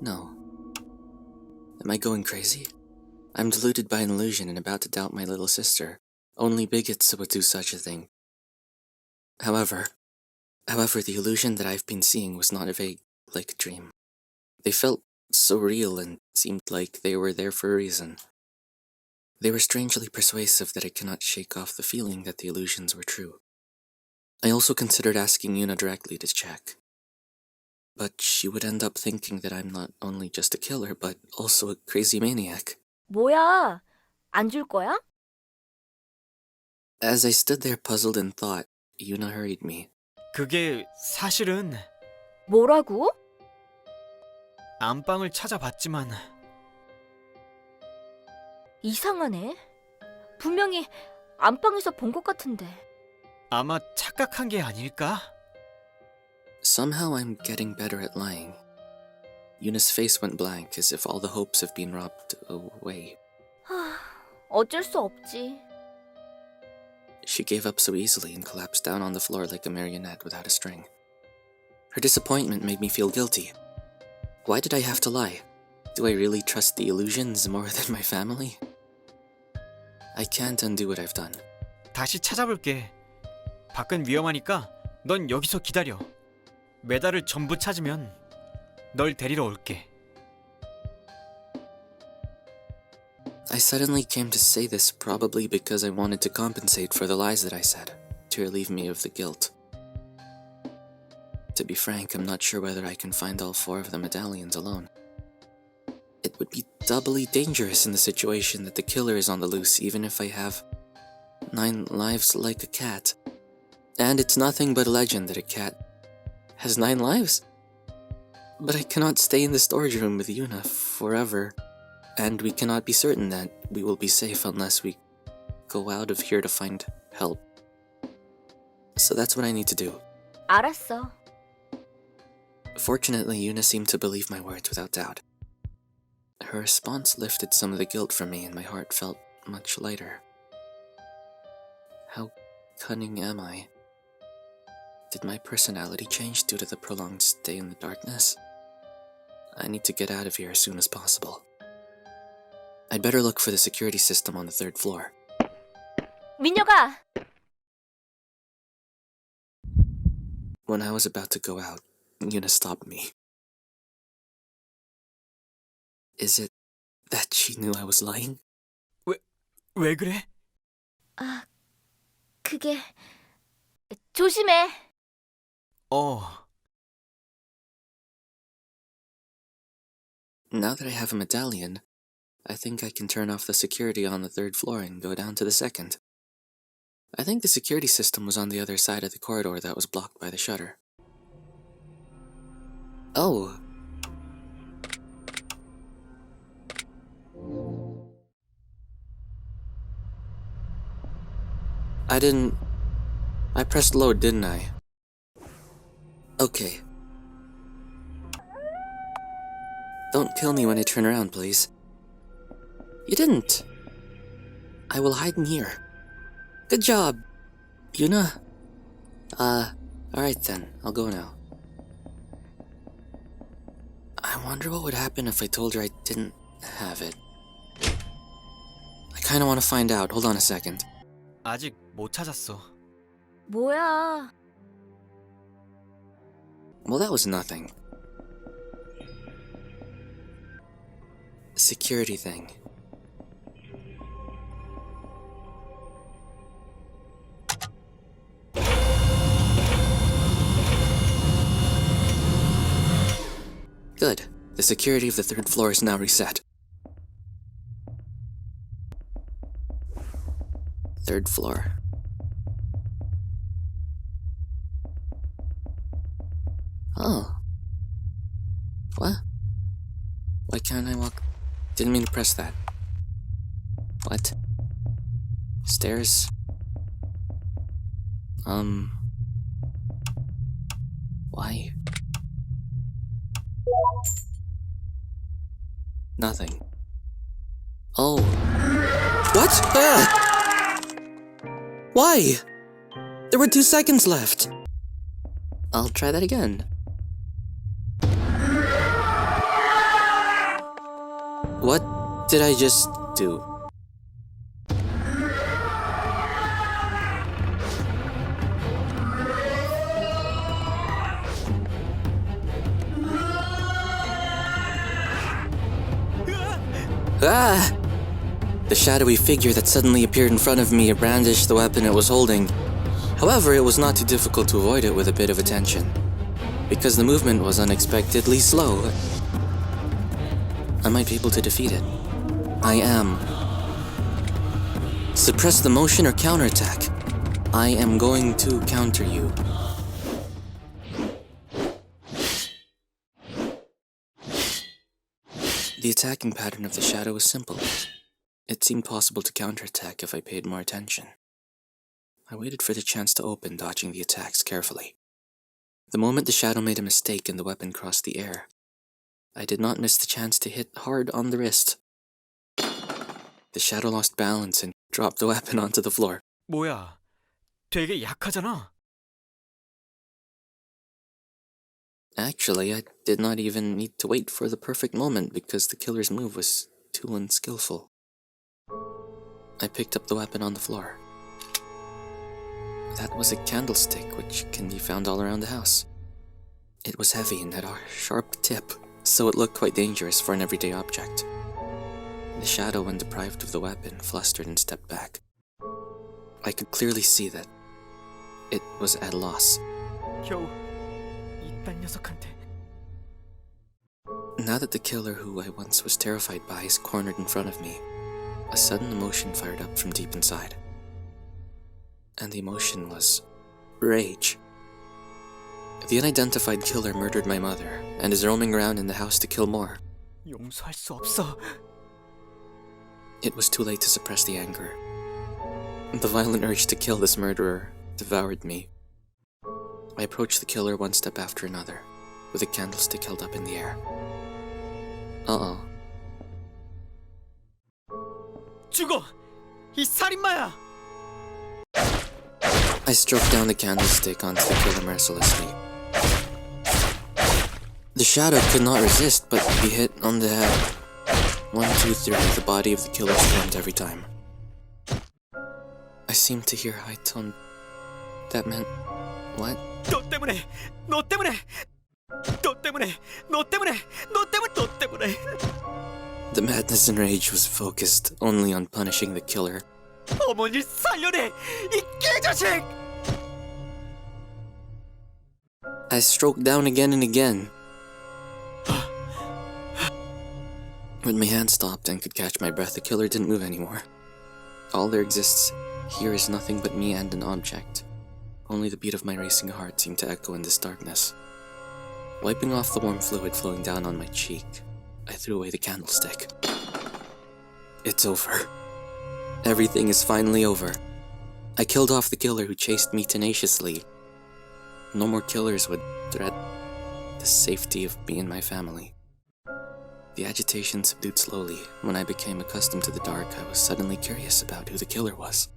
No. Am I going crazy? I'm deluded by an illusion and about to doubt my little sister. Only bigots would do such a thing. However, the illusion that I've been seeing was not vague like a dream. They felt so real and seemed like they were there for a reason. They were strangely persuasive that I cannot shake off the feeling that the illusions were true. I also considered asking Yuna directly to check. But she would end up thinking that I'm not only just a killer, but also a crazy maniac. 뭐야? 안 줄 거야? As I stood there puzzled in thought, Yuna hurried me. 그게 사실은 뭐라고? 안방을 찾아봤지만 이상하네. 분명히 안방에서 본 것 같은데. 아마 착각한 게 아닐까? Somehow I'm getting better at lying. Yuna's face went blank as if all the hopes have been robbed away. 어쩔 수 없지. She gave up so easily and collapsed down on the floor like a marionette without a string. Her disappointment made me feel guilty. Why did I have to lie? Do I really trust the illusions more than my family? I can't undo what I've done. 다시 찾아볼게. 밖은 위험하니까 넌 여기서 기다려. 메달을 전부 찾으면 널 데리러 올게. I suddenly came to say this probably because I wanted to compensate for the lies that I said, to relieve me of the guilt. To be frank, I'm not sure whether I can find all 4 of the medallions alone. It would be doubly dangerous in the situation that the killer is on the loose even if I have 9 lives like a cat. And it's nothing but a legend that a cat has 9 lives. But I cannot stay in the storage room with Yuna forever. And we cannot be certain that we will be safe unless we go out of here to find help. So that's what I need to do. 알았어. Fortunately, Yuna seemed to believe my words without doubt. Her response lifted some of the guilt from me and my heart felt much lighter. How cunning am I? Did my personality change due to the prolonged stay in the darkness? I need to get out of here as soon as possible. I'd better look for the security system on the 3rd floor. 민혁아! When I was about to go out, Yuna stopped me. Is it that she knew I was lying? 왜 그래? 그게... 조심해. Now that I have a medallion, I think I can turn off the security on the 3rd floor and go down to the 2nd. I think the security system was on the other side of the corridor that was blocked by the shutter. Oh! I pressed load, didn't I? Okay. Don't kill me when I turn around, please. You didn't. I will hide in here. Good job, Yuna. Alright then, I'll go now. I wonder what would happen if I told her I didn't have it. I kinda wanna find out. Hold on a second. 아직 못 찾았어. 뭐야? Well, that was nothing. Security thing. Good. The security of the 3rd floor is now reset. 3rd floor. Oh. What? Why can't I walk? Didn't mean to press that. What? Stairs? Why? Nothing. Oh. What? Why? There were 2 seconds left. I'll try that again. What did I just do? Ah! The shadowy figure that suddenly appeared in front of me brandished the weapon it was holding. However, it was not too difficult to avoid it with a bit of attention. Because the movement was unexpectedly slow, I might be able to defeat it. I am. Suppress the motion or counterattack. I am going to counter you. The attacking pattern of the shadow was simple. It seemed possible to counterattack if I paid more attention. I waited for the chance to open, dodging the attacks carefully. The moment the shadow made a mistake and the weapon crossed the air, I did not miss the chance to hit hard on the wrist. The shadow lost balance and dropped the weapon onto the floor. 뭐야? 되게 약하잖아. Actually, I did not even need to wait for the perfect moment because the killer's move was too unskillful. I picked up the weapon on the floor. That was a candlestick which can be found all around the house. It was heavy and had a sharp tip, so it looked quite dangerous for an everyday object. The shadow, when deprived of the weapon, flustered and stepped back. I could clearly see that it was at a loss. 겨우 이딴 녀석한테. Now that the killer who I once was terrified by is cornered in front of me, a sudden emotion fired up from deep inside. And the emotion was rage. The unidentified killer murdered my mother and is roaming around in the house to kill more. 용서할 수 없어. It was too late to suppress the anger. The violent urge to kill this murderer devoured me. I approached the killer one step after another, with a candlestick held up in the air. Uh-oh. 죽어! 이 살인마야! I stroked down the candlestick onto the killer mercilessly. The shadow could not resist but be hit on the head. 1, 2, 3, the body of the killer swarmed every time. I seemed to hear high tone. That meant what? 너 때문에! 너 때문에! 너 때문에! 너 때문에! 너 때문에! 너 때문에! The madness and rage was focused only on punishing the killer. 어머니를 살려내! 이 개자식! I stroked down again and again. When my hand stopped and could catch my breath, the killer didn't move anymore. All there exists here is nothing but me and an object. Only the beat of my racing heart seemed to echo in this darkness. Wiping off the warm fluid flowing down on my cheek, I threw away the candlestick. It's over. Everything is finally over. I killed off the killer who chased me tenaciously. No more killers would threaten the safety of me and my family. The agitation subdued slowly. When I became accustomed to the dark, I was suddenly curious about who the killer was.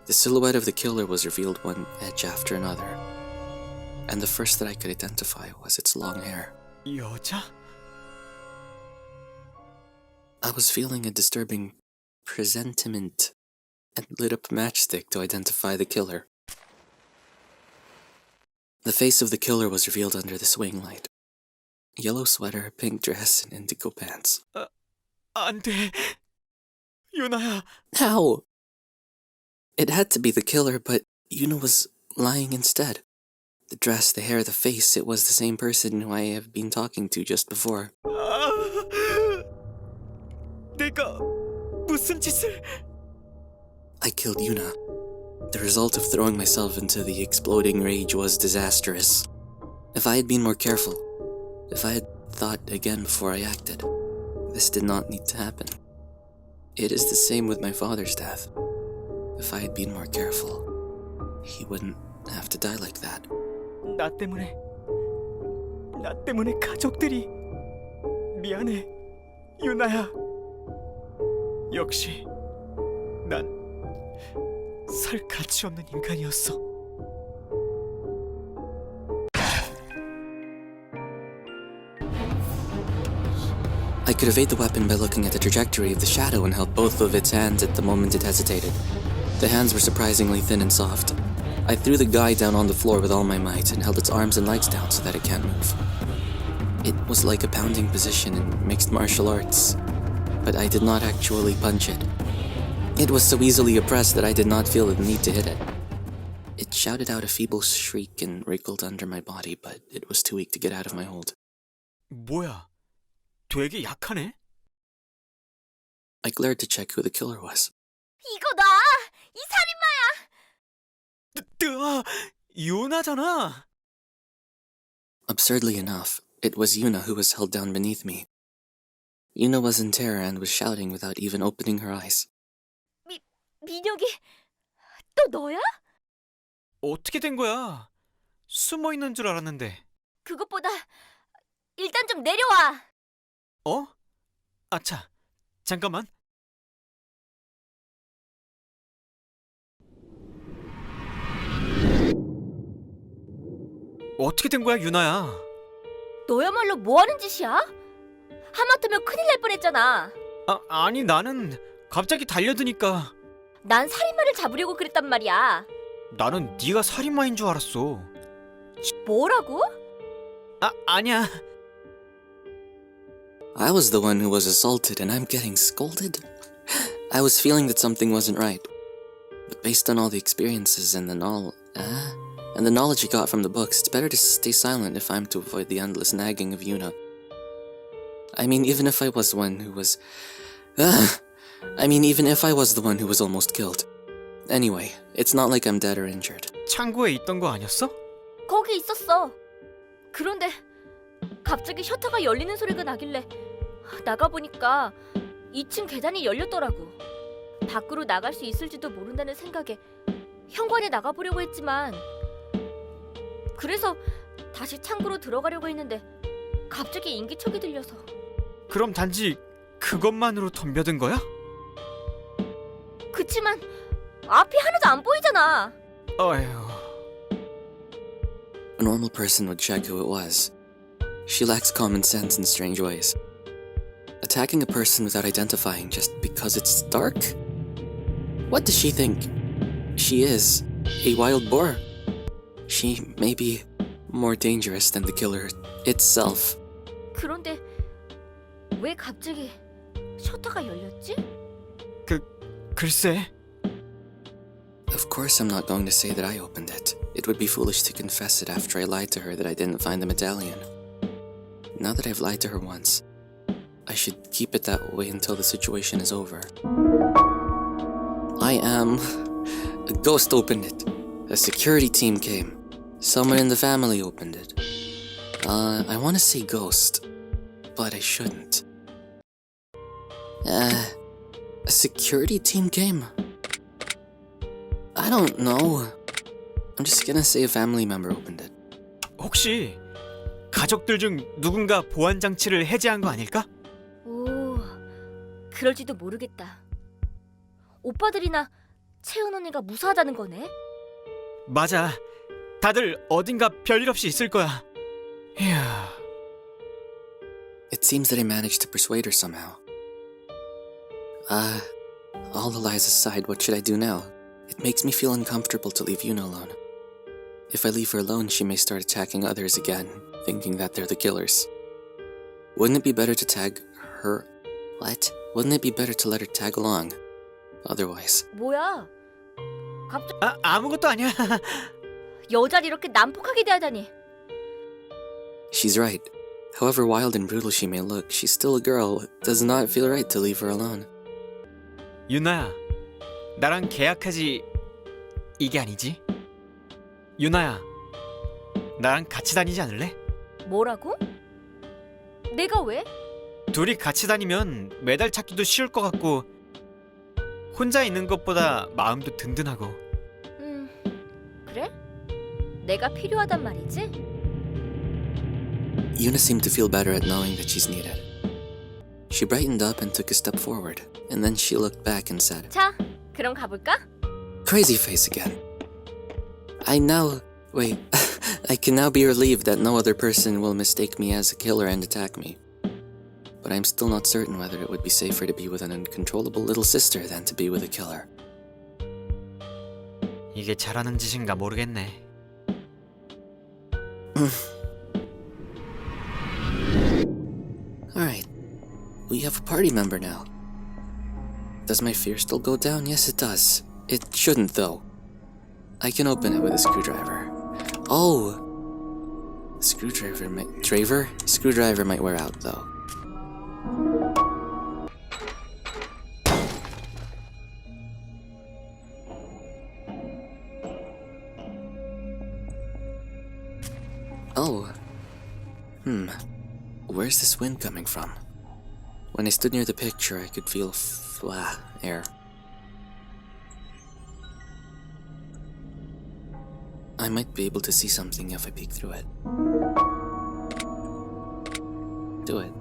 The silhouette of the killer was revealed one edge after another, and the first that I could identify was its long hair. 여자? I was feeling a disturbing presentiment and lit up a matchstick to identify the killer. The face of the killer was revealed under the swing light. Yellow sweater, pink dress, and indigo pants. 안 돼. 유나야. How? It had to be the killer, but Yuna was lying instead. The dress, the hair, the face, it was the same person who I have been talking to just before. 내가 무슨 짓을? I killed Yuna. The result of throwing myself into the exploding rage was disastrous. If I had been more careful, if I had thought again before I acted, this did not need to happen. It is the same with my father's death. If I had been more careful, he wouldn't have to die like that. 나 때문에 가족들이 미안해, 유나야. 역시 난 살 가치 없는 인간이었어. I could evade the weapon by looking at the trajectory of the shadow and held both of its hands at the moment it hesitated. The hands were surprisingly thin and soft. I threw the guy down on the floor with all my might and held its arms and legs down so that it can't move. It was like a pounding position in mixed martial arts, but I did not actually punch it. It was so easily oppressed that I did not feel the need to hit it. It shouted out a feeble shriek and wriggled under my body, but it was too weak to get out of my hold. 뭐야? 되게 약하네? I glared to check who the killer was. 이거 나! 이 살인마야! 요나잖아! Absurdly enough, it was Yuna who was held down beneath me. Yuna was in terror and was shouting without even opening her eyes. 민혁이 또 너야? 어떻게 된 거야? 숨어 있는 줄 알았는데. 그것보다 일단 좀 내려와. 어? 아차, 잠깐만. 어떻게 된 거야, 유나야? 너야말로 뭐 하는 짓이야? 하마터면 큰일 날 뻔했잖아. 아니 나는 갑자기 달려드니까. 난 살인마를 잡으려고 그랬단 말이야. 나는 네가 살인마인 줄 알았어. 뭐라고? 아니야. I was the one who was assaulted and I'm getting scolded? I was feeling that something wasn't right. But based on all the experiences and the knowledge I got from the books, it's better to stay silent if I'm to avoid the endless nagging of Yuna. I mean, even if I was the one who was... even if I was the one who was almost killed. Anyway, it's not like I'm dead or injured. 창고에 있던 거 아니었어? 거기 있었어. 그런데 갑자기 셔터가 열리는 소리가 나길래 나가보니까 2층 계단이 열렸더라고. 밖으로 나갈 수 있을지도 모른다는 생각에 현관에 나가보려고 했지만 그래서 다시 창고로 들어가려고 했는데 갑자기 인기척이 들려서. 그럼 단지 그것만으로 덤벼든 거야? 그치만 앞이 하나도 안 보이잖아. 어휴... A normal person would check who it was. She lacks common sense in strange ways. Attacking a person without identifying just because it's dark? What does she think? She is a wild boar. She may be more dangerous than the killer itself. 그런데 왜 갑자기 셔터가 열렸지? 글쎄... Of course I'm not going to say that I opened it. It would be foolish to confess it after I lied to her that I didn't find the medallion. Now that I've lied to her once, I should keep it that way until the situation is over. A ghost opened it. A security team came. Someone in the family opened it. I want to say ghost, but I shouldn't. A security team came? I don't know. I'm just gonna say a family member opened it. 혹시 가족들 중 누군가 보안 장치를 해제한 거 아닐까? 오, 그럴지도 모르겠다. 오빠들이나 채은 언니가 무사하다는 거네? 맞아. 다들 어딘가 별일 없이 있을 거야. 이야... It seems that I managed to persuade her somehow. All the lies aside, what should I do now? It makes me feel uncomfortable to leave Yuna alone. If I leave her alone, she may start attacking others again, thinking that they're the killers. Wouldn't it be better to tag her? What? Wouldn't it be better to let her tag along? Otherwise. 뭐야? 갑자기 아무것도 아니야. 여자를 이렇게 난폭하게 대하다니. She's right. However wild and brutal she may look, she's still a girl. It does not feel right to leave her alone. 유나야, 나랑 계약하지. 이게 아니지? 유나야, 나랑 같이 다니지 않을래? 뭐라고? 내가 왜? 둘이 같이 다니면 매달 찾기도 쉬울 것 같고 혼자 있는 것보다 마음도 든든하고. 그래? 내가 필요하단 말이지? Yuna seemed to feel better at knowing that she's needed. She brightened up and took a step forward, and then she looked back and said, 자, 그럼 가볼까? Crazy face again. I can now be relieved that no other person will mistake me as a killer and attack me. but I'm still not certain whether it would be safer to be with an uncontrollable little sister than to be with a killer. 이게 잘하는 짓인가 모르겠네. Alright, we have a party member now. Does my fear still go down? Yes, it does. It shouldn't, though. I can open it with a screwdriver. Oh! Screwdriver might wear out, though. Oh. Where's this wind coming from? When I stood near the picture, I could feel air. I might be able to see something if I peek through it. Do it.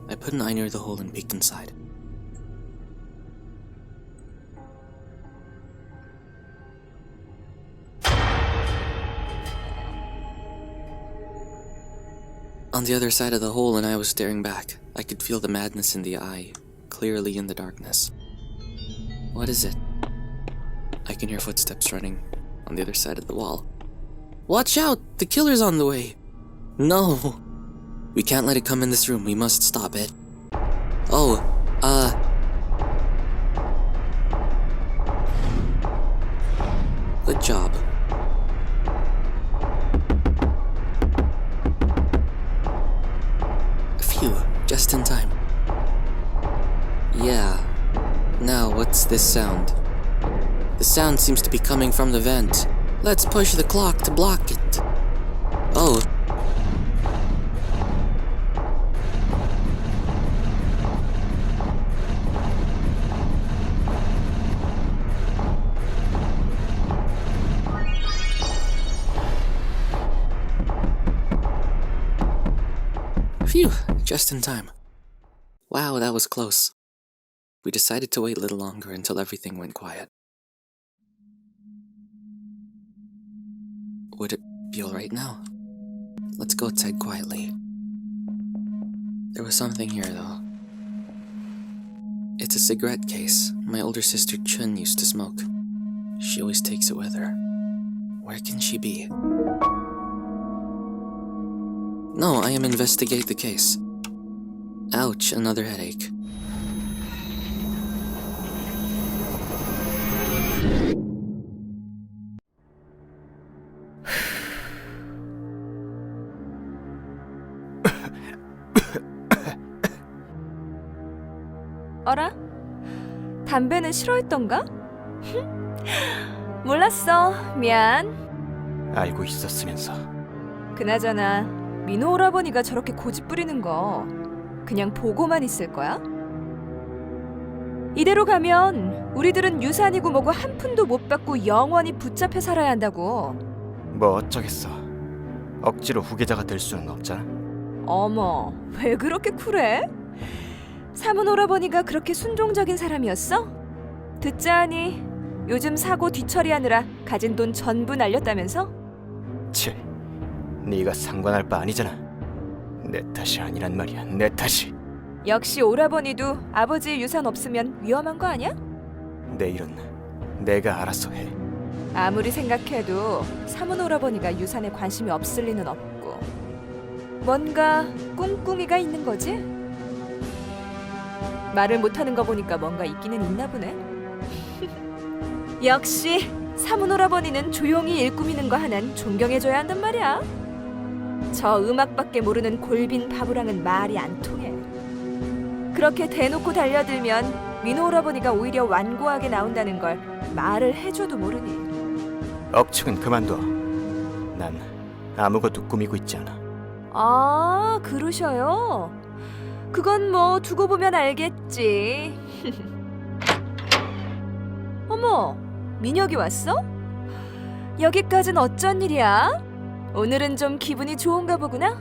I put an eye near the hole and peeked inside. On the other side of the hole, and I was staring back. I could feel the madness in the eye, clearly in the darkness. What is it? I can hear footsteps running on the other side of the wall. Watch out! The killer's on the way! No! We can't let it come in this room. We must stop it. Oh, good job. Phew, just in time. Yeah. Now, what's this sound? The sound seems to be coming from the vent. Let's push the clock to block it. Oh. Phew, just in time. Wow, that was close. We decided to wait a little longer until everything went quiet. Would it be alright now? Let's go outside quietly. There was something here, though. It's a cigarette case. My older sister Chun used to smoke. She always takes it with her. Where can she be? No, I am investigate the case. Ouch, another headache. 어라? 담배는 싫어했던가? 몰랐어. 미안. 알고 있었으면서. 그나저나 민호 오라버니가 저렇게 고집 부리는 거 그냥 보고만 있을 거야? 이대로 가면 우리들은 유산이고 뭐고 한 푼도 못 받고 영원히 붙잡혀 살아야 한다고. 뭐 어쩌겠어. 억지로 후계자가 될 수는 없잖아. 어머, 왜 그렇게 쿨해? 사문 오라버니가 그렇게 순종적인 사람이었어? 듣자하니 요즘 사고 뒤처리하느라 가진 돈 전부 날렸다면서? 치, 네가 상관할 바 아니잖아. 내 탓이 아니란 말이야, 내 탓이. 역시 오라버니도 아버지의 유산 없으면 위험한 거 아니야? 내 일은 내가 알아서 해. 아무리 생각해도 사문 오라버니가 유산에 관심이 없을 리는 없고 뭔가 꿍꿍이가 있는 거지? 말을 못하는 거 보니까 뭔가 있기는 있나 보네. 역시 사문 오라버니는 조용히 일 꾸미는 거 하나는 존경해줘야 한단 말이야. 저 음악밖에 모르는 골빈 바보랑은 말이 안 통해. 그렇게 대놓고 달려들면 민호 오라버니가 오히려 완고하게 나온다는 걸 말을 해줘도 모르니. 억측은 그만둬. 난 아무것도 꾸미고 있지 않아. 아, 그러셔요? 그건 뭐 두고 보면 알겠지. 어머, 민혁이 왔어? 여기까진 어쩐 일이야? 오늘은 좀 기분이 좋은가 보구나?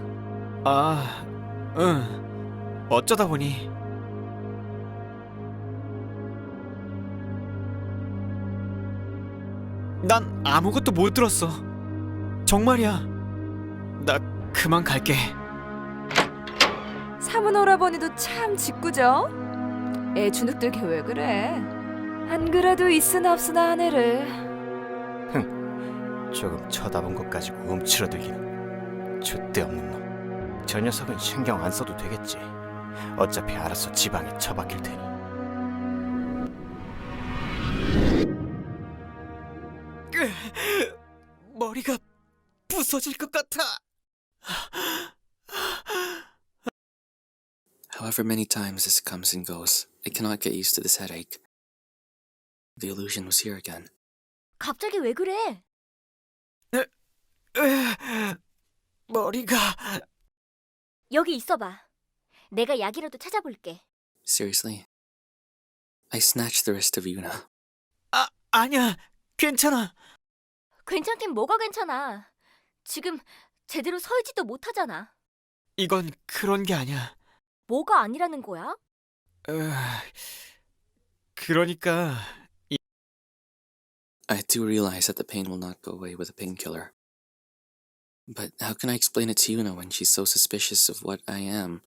아, 응. 어쩌다 보니. 난 아무것도 못 들었어. 정말이야. 나 그만 갈게. 사문 오라버니도 참 짓궂어. 애 주눅들게 왜 그래? 안 그래도 있으나 없으나 한 애를. 조금 쳐다본 것 가지고 움츠러들기는 줏대없는 놈. 저 녀석은 신경 안 써도 되겠지. 어차피 알아서 지방에 처박힐 테니. 머리가 부서질 것 같아. However many times this comes and goes, I cannot get used to this headache. The illusion was here again. 갑자기 왜 그래? 머리가... 여기 있어봐. 내가 약이라도 찾아볼게. Seriously? I snatched the wrist of Yuna. 아니야. 괜찮아. 괜찮긴 뭐가 괜찮아. 지금 제대로 서 있지도 못하잖아. 이건 그런 게 아니야. 뭐가 아니라는 거야? 그러니까... I do realize that the pain will not go away with a painkiller. But how can I explain it to Yuna when she's so suspicious of what I am?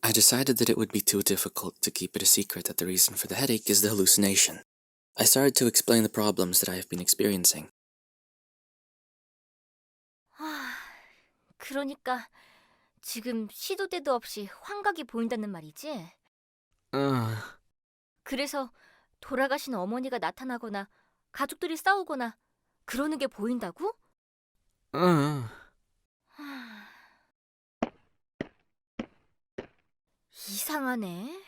I decided that it would be too difficult to keep it a secret that the reason for the headache is the hallucination. I started to explain the problems that I have been experiencing. 그러니까 지금 시도 때도 없이 환각이 보인다는 말이지? 그래서 돌아가신 어머니가 나타나거나 가족들이 싸우거나 그러는 게 보인다고? 이상하네.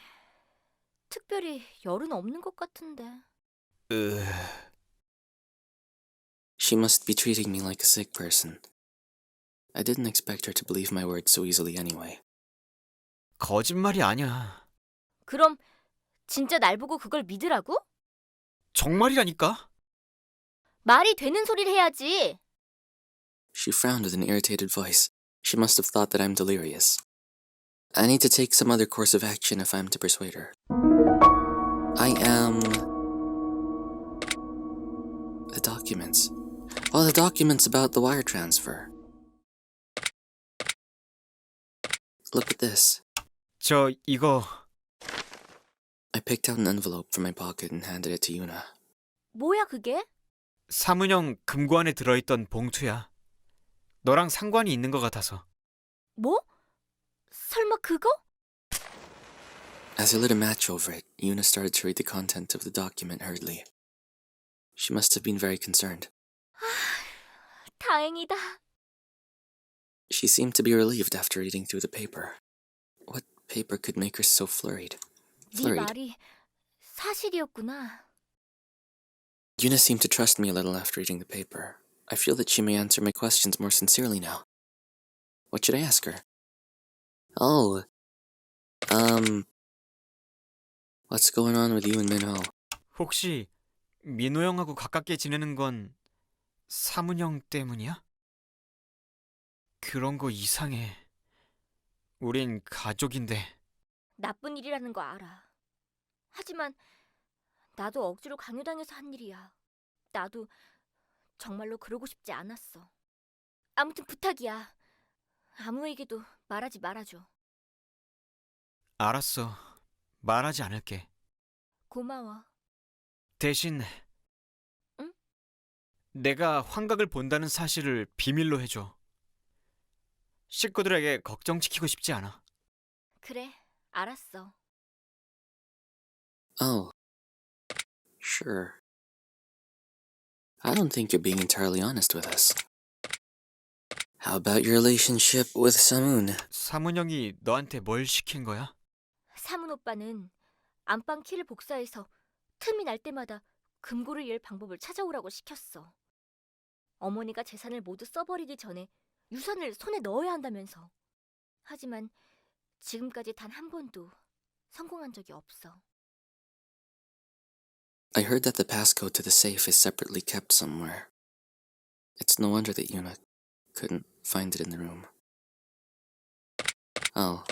특별히 열은 없는 것 같은데. She must be treating me like a sick person. I didn't expect her to believe my words so easily anyway. 거짓말이 아니야. 그럼 진짜 날 보고 그걸 믿으라고? 정말이라니까? 말이 되는 소리를 해야지. She frowned with an irritated voice. She must have thought that I'm delirious. I need to take some other course of action if I'm to persuade her. I am... The documents. Oh, the documents about the wire transfer. Look at this. 이거... I picked out an envelope from my pocket and handed it to Yuna. 뭐야 그게? 사문형 금고 안에 들어있던 봉투야. 너랑 상관이 있는 것 같아서. 뭐? 설마 그거? As I lit a match over it, Yuna started to read the content of the document hurriedly. She must have been very concerned. 다행이다. She seemed to be relieved after reading through the paper. What paper could make her so flurried? 네 말이 사실이었구나. Yuna seemed to trust me a little after reading the paper. I feel that she may answer my questions more sincerely now. What should I ask her? Oh, what's going on with you and Minho? 혹시 민호 형하고 가깝게 지내는 건 사문형 때문이야? 그런 거 이상해. 우린 가족인데. 나쁜 일이라는 거 알아. 하지만 나도 억지로 강요당해서 한 일이야. 나도 정말로 그러고 싶지 않았어. 아무튼 부탁이야. 아무에게도 말하지 말아줘. 알았어. 말하지 않을게. 고마워. 대신 응? 내가 환각을 본다는 사실을 비밀로 해줘. 식구들에게 걱정시키고 싶지 않아. 그래, 알았어. Oh, sure. I don't think you're being entirely honest with us. How about your relationship with Samun? 사문형이 너한테 뭘 시킨 거야? 사문 오빠는 안방 키를 복사해서 틈이 날 때마다 금고를 열 방법을 찾아오라고 시켰어. 어머니가 재산을 모두 써버리기 전에 유산을 손에 넣어야 한다면서. 하지만 지금까지 단 한 번도 성공한 적이 없어. I heard that the passcode to the safe is separately kept somewhere. It's no wonder that Yuna couldn't find it in the room. Oh,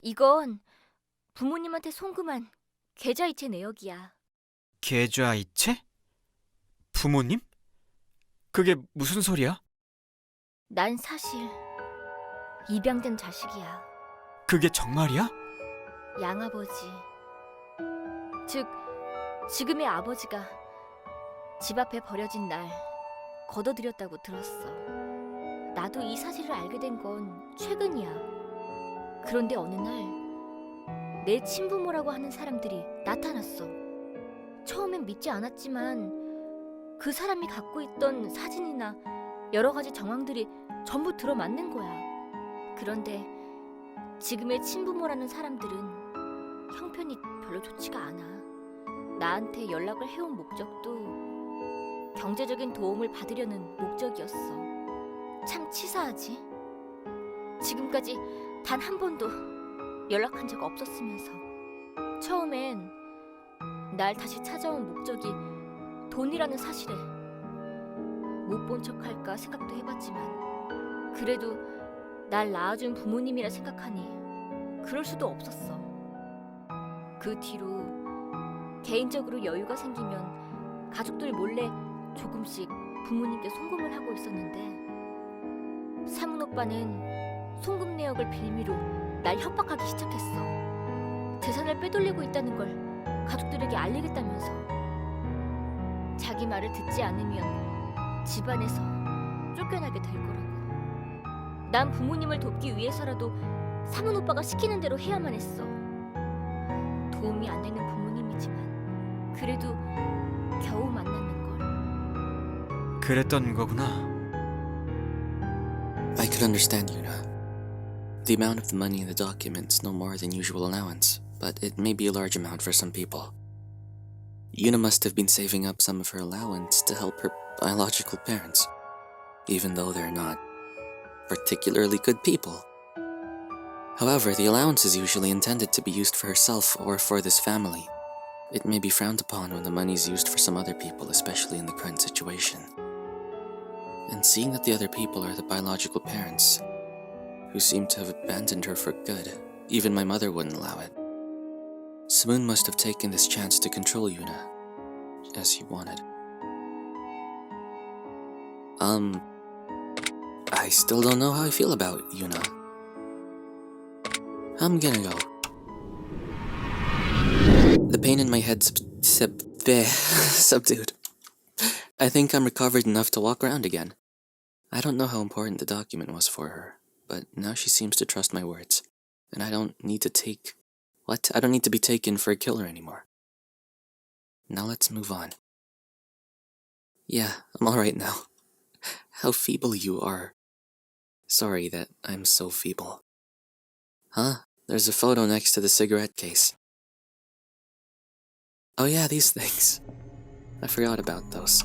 이건 부모님한테 송금한 계좌이체 내역이야. 계좌이체? 부모님? 그게 무슨 소리야? 난 사실 입양된 자식이야. 그게 정말이야? 양아버지, 즉 지금의 아버지가 집 앞에 버려진 날 걷어들였다고 들었어. 나도 이 사실을 알게 된 건 최근이야. 그런데 어느 날 내 친부모라고 하는 사람들이 나타났어. 처음엔 믿지 않았지만 그 사람이 갖고 있던 사진이나 여러 가지 정황들이 전부 들어맞는 거야. 그런데 지금의 친부모라는 사람들은 형편이 별로 좋지가 않아. 나한테 연락을 해온 목적도 경제적인 도움을 받으려는 목적이었어. 참 치사하지? 지금까지 단 한 번도 연락한 적 없었으면서. 처음엔 날 다시 찾아온 목적이 돈이라는 사실에 못 본 척할까 생각도 해봤지만, 그래도 날 낳아준 부모님이라 생각하니 그럴 수도 없었어. 그 뒤로 개인적으로 여유가 생기면 가족들 몰래 조금씩 부모님께 송금을 하고 있었는데, 사문 오빠는 송금 내역을 빌미로 날 협박하기 시작했어. 재산을 빼돌리고 있다는 걸 가족들에게 알리겠다면서. 자기 말을 듣지 않으면 집안에서 쫓겨나게 될 거라고. 난 부모님을 돕기 위해서라도 사문 오빠가 시키는 대로 해야만 했어. 도움이 안 되는 부모님이지만 그래도 겨우 만났는 걸. 그랬던 거구나. I could understand Yuna. The amount of the money in the document's no more than usual allowance, but it may be a large amount for some people. Yuna must have been saving up some of her allowance to help her biological parents, even though they're not particularly good people. However, the allowance is usually intended to be used for herself or for this family. It may be frowned upon when the money is used for some other people, especially in the current situation. And seeing that the other people are the biological parents, who seem to have abandoned her for good, even my mother wouldn't allow it. Samoon must have taken this chance to control Yuna, as he wanted. I still don't know how I feel about Yuna. I'm gonna go. The pain in my head subdued. I think I'm recovered enough to walk around again. I don't know how important the document was for her, but now she seems to trust my words, and I don't need to be taken for a killer anymore. Now let's move on. Yeah, I'm alright now. How feeble you are. Sorry that I'm so feeble. Huh? There's a photo next to the cigarette case. Oh yeah, these things. I forgot about those.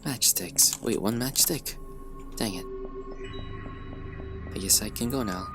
Matchsticks. Wait, one matchstick? Dang it. I guess I can go now.